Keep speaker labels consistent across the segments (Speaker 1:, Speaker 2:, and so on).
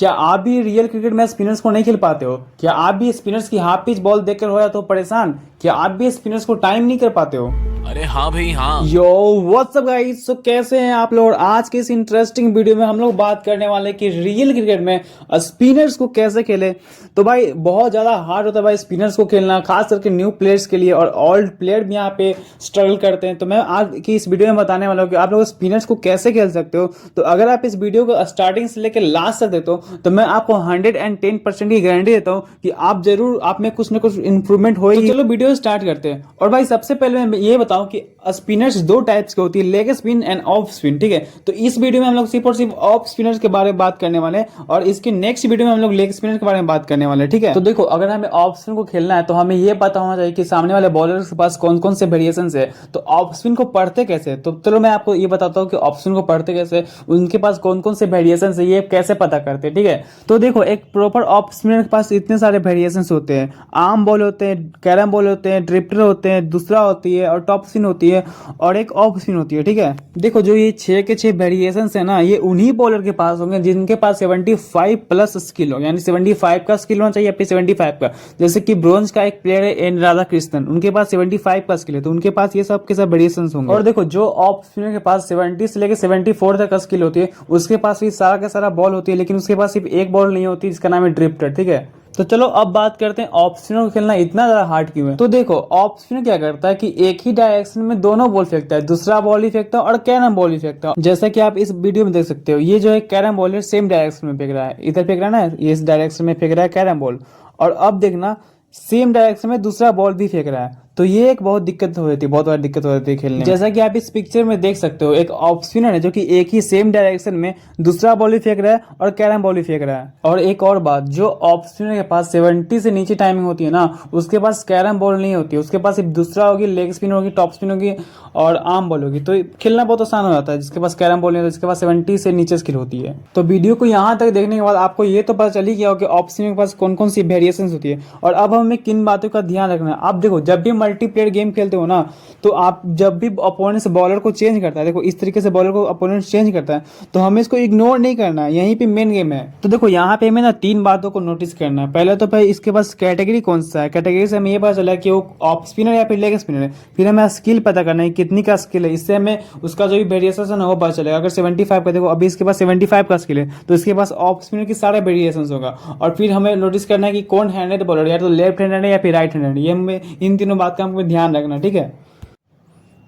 Speaker 1: क्या आप भी रियल क्रिकेट में स्पिनर्स को नहीं खेल पाते हो? क्या आप भी स्पिनर्स की हाफ पिच बॉल देखकर हो जाते हो परेशान? क्या आप भी स्पिनर्स को टाइम नहीं कर पाते हो?
Speaker 2: अरे हाँ भाई हाँ।
Speaker 1: यो व्हाट्सअप गाइस, सो कैसे हैं आप लोग? आज के इस इंटरेस्टिंग वीडियो में हम लोग बात करने वाले हैं कि रियल क्रिकेट में स्पिनर्स को कैसे खेले। तो भाई बहुत ज़्यादा हार्ड होता है भाई स्पिनर्स को खेलना, खास करके न्यू प्लेयर्स के लिए, और ओल्ड प्लेयर भी यहाँ पे स्ट्रगल करते हैं। तो मैं आज की इस वीडियो में बताने वाला हूँ कि आप लोग स्पिनर्स को कैसे खेल सकते हो। तो अगर आप इस वीडियो को स्टार्टिंग से लेकर लास्ट तक देखते हो तो मैं आपको 110% की गारंटी देता हूँ कि आप जरूर आप में कुछ ना कुछ इंप्रूवमेंट होगी। तो चलो वीडियो स्टार्ट करते हैं। और भाई सबसे पहले मैं ये बताऊं कि स्पिनर्स दो टाइप्स की होती है, leg spin end off spin, ठीक है। तो इस वीडियो में हम लोग सिर्फ और सिर्फ ऑफ स्पिनर्स के बारे में बात करने वाले हैं, और इसके नेक्स्ट वीडियो में हम लोग लेग स्पिनर के बारे में बात करने वाले हैं, ठीक है। तो देखो, अगर हमें ऑफ स्पिन को खेलना है तो हमें ये पता होना चाहिए कि सामने वाले बॉलर के पास कौन कौन से वेरिएशन है। तो ऑफ स्पिन को पढ़ते कैसे, तो चलो मैं आपको ये बताता हूँ कि ऑफ स्पिन को पढ़ते कैसे, उनके पास कौन कौन से वेरिएशन है, ये कैसे पता करते हैं, ठीक है। तो देखो, एक प्रॉपर ऑफ स्पिनर के पास इतने सारे वेरिएशन होते हैं। आर्म बॉल होते हैं, कैरम बॉल होते हैं, ड्रिफ्टर होते हैं, दूसरा होती है और टॉप स्पिन होती है, और एक ऑफ स्पिन होती है, ठीक है। देखो, जो ये 6 के 6 वेरिएशन है ना, ये उन्हीं बॉलर के पास होंगे जिनके पास 75 प्लस स्किल हो, यानी 75 का स्किल होना चाहिए, या फिर 75 का। जैसे कि ब्रोंज का एक प्लेयर है एन राधा कृष्णन, उनके पास 75 का स्किल है, तो उनके पास ये सब के सब वेरिएशन होंगे। और देखो, जो ऑफ स्पिनर के पास 70 से लेकर 74 तक का स्किल होती है, उसके पास भी सारा का सारा बॉल होती है, लेकिन उसके पास सिर्फ एक बॉल नहीं होती जिसका नाम है ड्रिफ्टर, ठीक है। तो चलो अब बात करते हैं ऑफ स्पिनर को खेलना इतना ज्यादा हार्ड क्यों है। तो देखो, ऑफ स्पिनर क्या करता है कि एक ही डायरेक्शन में दोनों बॉल फेंकता है, दूसरा बॉल ही फेंकता है और कैरम बॉल ही फेंकता है। जैसा कि आप इस वीडियो में देख सकते हो, ये जो है कैरम बॉल है, सेम डायरेक्शन में फेंक रहा है, इधर फेंक रहा है ना, ये इस डायरेक्शन में फेंक रहा है कैरम बॉल, और अब देखना सेम डायरेक्शन में दूसरा बॉल भी फेंक रहा है। तो ये एक बहुत दिक्कत हो जाती है, बहुत बड़ी दिक्कत हो जाती है खेलने में। जैसा कि आप इस पिक्चर में देख सकते हो, एक ऑफ स्पिनर है जो कि एक ही सेम डायरेक्शन में दूसरा बॉल भी फेंक रहा है और कैरम बॉल भी फेंक रहा है। और एक और बात, जो ऑफ स्पिनर के पास 70 से नीचे टाइमिंग होती है ना, उसके पास कैरम बॉल नहीं होती, उसके पास सिर्फ दूसरा होगी, लेग स्पिन होगी, टॉप स्पिन होगी और आर्म बॉल होगी। तो खेलना बहुत आसान हो जाता है। जिसके पास कैरम बॉल नहीं होता, जिसके पास 70 से नीचे स्किल होती है। तो वीडियो को यहाँ तक देखने के बाद आपको ये तो पता चल ही गया हो कि ऑफ स्पिनर के पास कौन कौन सी वेरिएशन होती है। और अब हमें किन बातों का ध्यान रखना है। आप देखो, जब भी मल्टीप्लेयर गेम खेलते हो ना, तो आप जब भी अपोनेंट बॉलर को चेंज करता है, देखो इस तरीके से बॉलर को अपोनेंट चेंज करता है, तो हमें इसको इग्नोर नहीं करना है, यहीं पे मेन गेम है। तो देखो, यहाँ पे हमें ना 3 बातों को नोटिस करना है। पहले तो भाई इसके पास कैटेगरी कौन सा है, कैटेगरी से हमें ये पता चला कि वो ऑफ स्पिनर या फिर लेग स्पिनर है। फिर हमें स्किल पता करना है कितनी का स्किल है, इससे हमें उसका जो भी वेरिएशन है ना वो पता चलेगा। अगर 75 का, देखो अभी इसके पास 75 का स्किल है, तो इसके पास ऑफ स्पिनर की सारे वेरिएशन होगा। और फिर हमें नोटिस करना है कि कौन हैंडेड बॉलर, या तो लेफ्ट हैंडेड है या फिर राइट हैंडेड, ये हमें इन तीनों बात का हमें ध्यान रखना, ठीक है।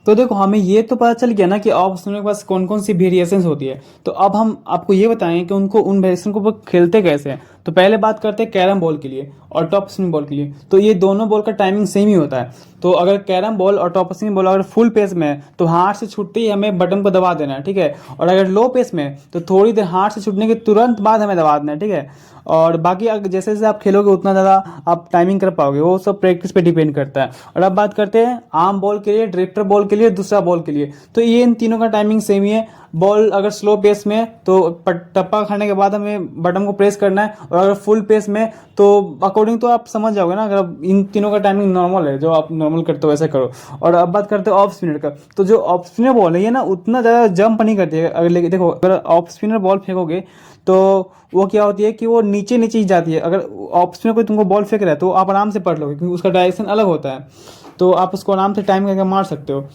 Speaker 1: तो देखो, हमें ये तो पता चल गया ना कि ऑफ स्पिनर के पास कौन कौन सी वेरिएशन होती है। तो अब हम आपको ये बताएंगे कि उनको उन वेरिएशन को वो खेलते कैसे हैं। तो पहले बात करते हैं कैरम बॉल के लिए और टॉप स्पिन बॉल के लिए। तो ये दोनों बॉल का टाइमिंग सेम ही होता है। तो अगर कैरम बॉल और टॉप स्पिन बॉल अगर फुल पेस में है तो हाथ से छूटते ही हमें बटन को दबा देना है, ठीक है। और अगर लो पेस में है तो थोड़ी देर हाथ से छूटने के तुरंत बाद हमें दबा देना है, ठीक है। और बाकी अगर जैसे जैसे आप खेलोगे उतना ज़्यादा आप टाइमिंग कर पाओगे, वो सब प्रैक्टिस पे डिपेंड करता है। और अब बात करते हैं आर्म बॉल के लिए, ड्रिफ्टर बॉल के लिए, दूसरा बॉल के लिए। तो ये इन तीनों का टाइमिंग सेम ही है। बॉल अगर स्लो पेस में है तो टप्पा खाने के बाद हमें बटन को प्रेस करना है, और अगर फुल पेस में तो अकॉर्डिंग तो आप समझ जाओगे ना। अगर इन तीनों का टाइमिंग नॉर्मल है, जो आप नॉर्मल करते हो वैसे करो। और अब बात करते हैं ऑफ स्पिनर का। तो जो ऑफ स्पिनर बॉल है ये ना उतना ज़्यादा जंप नहीं करती है। अगर देखो, अगर ऑफ स्पिनर बॉल फेंकोगे तो वो क्या होती है कि वो नीचे नीचे ही जाती है। अगर ऑफ स्पिनर कोई तुमको बॉल फेंक रहा है तो आप आराम से पढ़ लोगे, क्योंकि उसका डायरेक्शन अलग होता है, तो आप उसको आराम से टाइम करके मार सकते हो।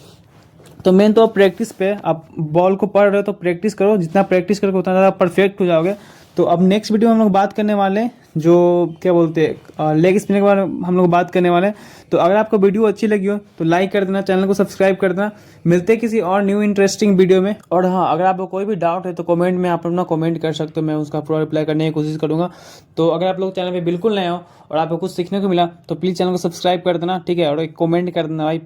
Speaker 1: तो मेन तो प्रैक्टिस पे, आप बॉल को पढ़ रहे हो तो प्रैक्टिस करो, जितना प्रैक्टिस करोगे उतना ज़्यादा परफेक्ट हो जाओगे। तो अब नेक्स्ट वीडियो में हम लोग बात करने वाले हैं जो क्या बोलते हैं लेग स्पिनर के बारे में हम लोग बात करने वाले हैं। तो अगर आपको वीडियो अच्छी लगी हो तो लाइक कर देना, चैनल को सब्सक्राइब कर देना। मिलते हैं किसी और न्यू इंटरेस्टिंग वीडियो में। और हाँ, अगर आपको कोई भी डाउट है तो कमेंट में आप अपना कमेंट कर सकते हो, मैं उसका पूरा रिप्लाई करने की कोशिश करूँगा। तो अगर आप लोग चैनल पर बिल्कुल नए हो और आपको कुछ सीखने को मिला तो प्लीज़ चैनल को सब्सक्राइब कर देना, ठीक है, और एक कमेंट कर देना भाई।